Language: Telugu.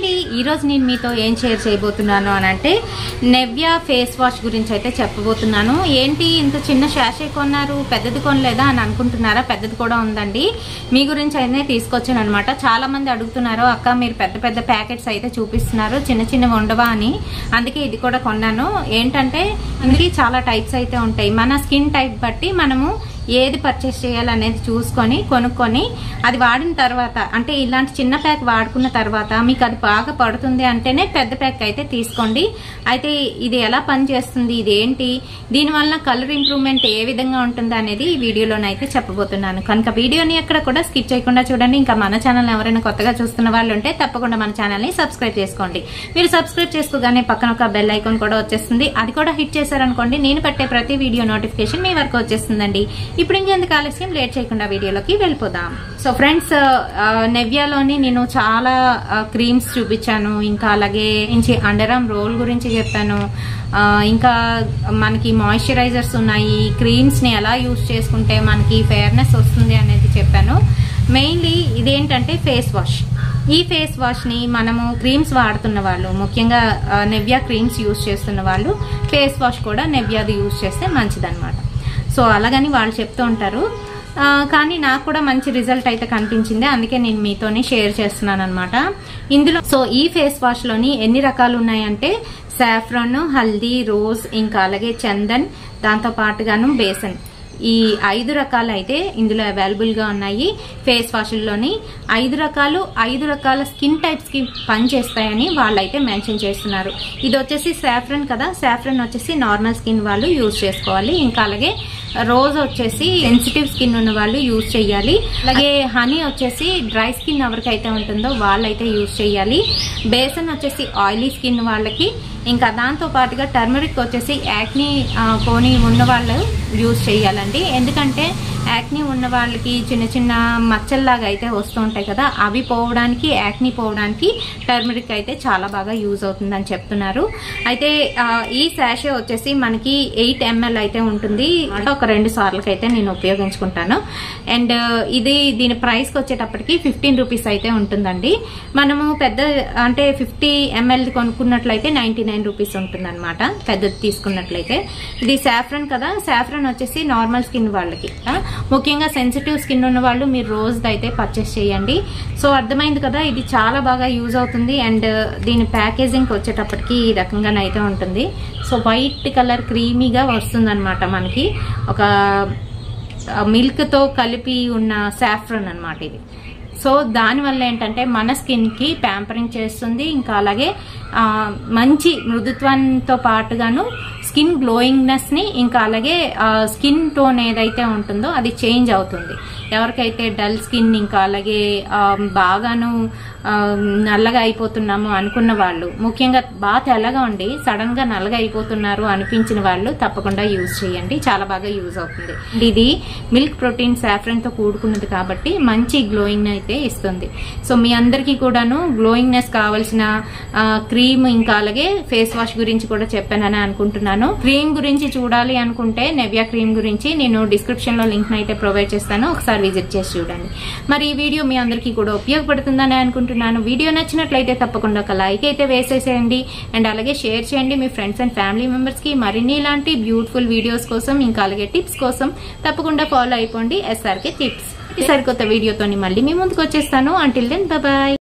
అండి ఈ రోజు నేను మీతో ఏం షేర్ చేయబోతున్నాను అని అంటే నెవ్యా ఫేస్ వాష్ గురించి అయితే చెప్పబోతున్నాను. ఏంటి ఇంత చిన్న శాషే కొన్నారు, పెద్దది కొనలేదా అని అనుకుంటున్నారా? పెద్దది కూడా ఉందండి. మీ గురించి అయితే తీసుకొచ్చాను అనమాట. చాలా మంది అడుగుతున్నారు, అక్క మీరు పెద్ద పెద్ద ప్యాకెట్స్ అయితే చూపిస్తున్నారు, చిన్న చిన్నవి ఉండవా అని. అందుకే ఇది కూడా కొన్నాను. ఏంటంటే ఇందులో చాలా టైప్స్ అయితే ఉంటాయి. మన స్కిన్ టైప్ బట్టి మనము ఏది పర్చేస్ చేయాలనేది చూసుకొని కొనుక్కొని అది వాడిన తర్వాత, అంటే ఇలాంటి చిన్న ప్యాక్ వాడుకున్న తర్వాత మీకు అది బాగా పడుతుంది అంటేనే పెద్ద ప్యాక్ అయితే తీసుకోండి. అయితే ఇది ఎలా పనిచేస్తుంది, ఇది ఏంటి, దీనివల్ల కలర్ ఇంప్రూవ్మెంట్ ఏ విధంగా ఉంటుంది అనేది ఈ వీడియోలోనైతే చెప్పబోతున్నాను. కనుక వీడియోని ఎక్కడ కూడా స్కిప్ చేయకుండా చూడండి. ఇంకా మన ఛానల్ ఎవరైనా కొత్తగా చూస్తున్న వాళ్ళు ఉంటే తప్పకుండా మన ఛానల్ని సబ్స్క్రైబ్ చేసుకోండి. మీరు సబ్స్క్రైబ్ చేసుకోగానే పక్కన ఒక బెల్ ఐకాన్ కూడా వచ్చేస్తుంది. అది కూడా హిట్ చేశారనుకోండి, నేను పెట్టే ప్రతి వీడియో నోటిఫికేషన్ మీ వరకు వచ్చేస్తుందండి. ఇప్పుడు ఇంకెందుకు ఆలస్యం, లేట్ చేయకుండా వీడియోలోకి వెళ్ళిపోదాం. సో ఫ్రెండ్స్, నెవ్యాలోని నేను చాలా క్రీమ్స్ చూపించాను, ఇంకా అలాగే అండర్ ఆర్మ్ రోల్ గురించి చెప్పాను, ఇంకా మనకి మాయిశ్చరైజర్స్ ఉన్నాయి, క్రీమ్స్ ని ఎలా యూజ్ చేసుకుంటే మనకి ఫెయిర్నెస్ వస్తుంది అనేది చెప్పాను. మెయిన్లీ ఇదేంటంటే ఫేస్ వాష్. ఈ ఫేస్ వాష్ ని మనము క్రీమ్స్ వాడుతున్న వాళ్ళు, ముఖ్యంగా నెవ్యా క్రీమ్స్ యూజ్ చేస్తున్న వాళ్ళు ఫేస్ వాష్ కూడా నెవ్యాది యూజ్ చేస్తే మంచిదన్నమాట. సో అలాగని వాళ్ళు చెప్తూ ఉంటారు, కానీ నాకు కూడా మంచి రిజల్ట్ అయితే కనిపించింది. అందుకే నేను మీతోని షేర్ చేస్తున్నాను అనమాట. ఇందులో సో ఈ ఫేస్ వాష్ లోని ఎన్ని రకాలు ఉన్నాయంటే సాఫ్రాన్, హల్దీ, రోజ్, ఇంకా అలాగే చందన్, దాంతో పాటుగాను బేసన్, ఈ 5 రకాలు అయితే ఇందులో అవైలబుల్ గా ఉన్నాయి. ఫేస్ వాష్ల్లోని 5 రకాల స్కిన్ టైప్స్ కి పనిచేస్తాయని వాళ్ళైతే మెన్షన్ చేస్తున్నారు. ఇది వచ్చేసి సాఫ్రన్ కదా, సాఫ్రన్ వచ్చేసి నార్మల్ స్కిన్ వాళ్ళు యూజ్ చేసుకోవాలి. ఇంకా అలాగే రోజ్ వచ్చేసి సెన్సిటివ్ స్కిన్ ఉన్న వాళ్ళు యూజ్ చేయాలి. అలాగే హనీ వచ్చేసి డ్రై స్కిన్ ఎవరికైతే ఉంటుందో వాళ్ళైతే యూజ్ చేయాలి. బేసన్ వచ్చేసి ఆయిలీ స్కిన్ వాళ్ళకి, ఇంకా దాంతో పాటుగా టర్మరిక్ వచ్చేసి యాక్నీ పోనీ ఉన్న వాళ్ళు యూజ్ చేయాలండి. ఎందుకంటే యాక్నీ ఉన్న వాళ్ళకి చిన్న చిన్న మచ్చల్లాగా అయితే వస్తూ ఉంటాయి కదా, అవి పోవడానికి, యాక్నీ పోవడానికి టర్మరిక్ అయితే చాలా బాగా యూజ్ అవుతుందని చెప్తున్నారు. అయితే ఈ శాషే వచ్చేసి మనకి 8 ml అయితే ఉంటుంది. ఒక 2 సార్లకి అయితే నేను ఉపయోగించుకుంటాను. అండ్ దీని ప్రైస్ కి వచ్చేటప్పటికి 15 రూపీస్ అయితే ఉంటుందండి. మనము పెద్ద అంటే 50 ml కొనుక్కున్నట్లయితే 99 రూపీస్ ఉంటుంది అనమాట, పెద్దది తీసుకున్నట్లయితే. ఇది సాఫ్రన్ కదా, సాఫ్రన్ వచ్చేసి నార్మల్ స్కిన్ వాళ్ళకి, ముఖ్యంగా సెన్సిటివ్ స్కిన్ ఉన్న వాళ్ళు మీరు రోజు అయితే పర్చేస్ చేయండి. సో అర్థమైంది కదా, ఇది చాలా బాగా యూజ్ అవుతుంది. అండ్ దీని ప్యాకేజింగ్ వచ్చేటప్పటికి ఈ రకంగానైతే ఉంటుంది. సో వైట్ కలర్ క్రీమీగా వస్తుంది అనమాట మనకి, ఒక మిల్క్ తో కలిపి ఉన్న సాఫ్రన్ అనమాట ఇది. సో దానివల్ల ఏంటంటే మన స్కిన్ కి ప్యాంపరింగ్ చేస్తుంది, ఇంకా అలాగే మంచి మృదుత్వంతో పాటుగాను స్కిన్ గ్లోయింగ్నెస్ ని, ఇంకా అలాగే స్కిన్ టోన్ ఏదైతే ఉంటుందో అది చేంజ్ అవుతుంది. ఎవరికైతే డల్ స్కిన్, ఇంకా అలాగే బాగాను నల్లగా అయిపోతున్నాము అనుకున్న వాళ్ళు, ముఖ్యంగా బాగా తెల్లగా ఉండి సడన్ గా నల్లగా అయిపోతున్నారు అనిపించిన వాళ్ళు తప్పకుండా యూజ్ చేయండి, చాలా బాగా యూజ్ అవుతుంది. ఇది మిల్క్ ప్రోటీన్ సాఫ్రన్ తో కూడుకున్నది కాబట్టి మంచి గ్లోయింగ్ అయితే ఇస్తుంది. సో మీ అందరికీ కూడాను గ్లోయింగ్నెస్ కావాల్సిన క్రీమ్, ఇంకా అలాగే ఫేస్ వాష్ గురించి కూడా చెప్పానని అనుకుంటున్నాను. క్రీమ్ గురించి చూడాలి అనుకుంటే నెవ్యా క్రీమ్ గురించి నేను డిస్క్రిప్షన్ లో లింక్ అయితే ప్రొవైడ్ చేస్తాను, ఒకసారి విజిట్ చేసి చూడండి. మరి ఈ వీడియో మీ అందరికీ కూడా ఉపయోగపడుతుందని అనుకుంటున్నాను. వీడియో నచ్చినట్లయితే తప్పకుండా ఒక లైక్ అయితే వేసేసేయండి. అండ్ అలాగే షేర్ చేయండి మీ ఫ్రెండ్స్ అండ్ ఫ్యామిలీ మెంబర్స్ కి. మరిన్ని ఇలాంటి బ్యూటిఫుల్ వీడియోస్ కోసం, ఇంకా అలాగే టిప్స్ కోసం తప్పకుండా ఫాలో అయిపోండి SRK టిప్స్. ఈ సరికొత్త వీడియోతో మళ్ళీ మీ ముందుకు వచ్చేస్తాను. Until then bye.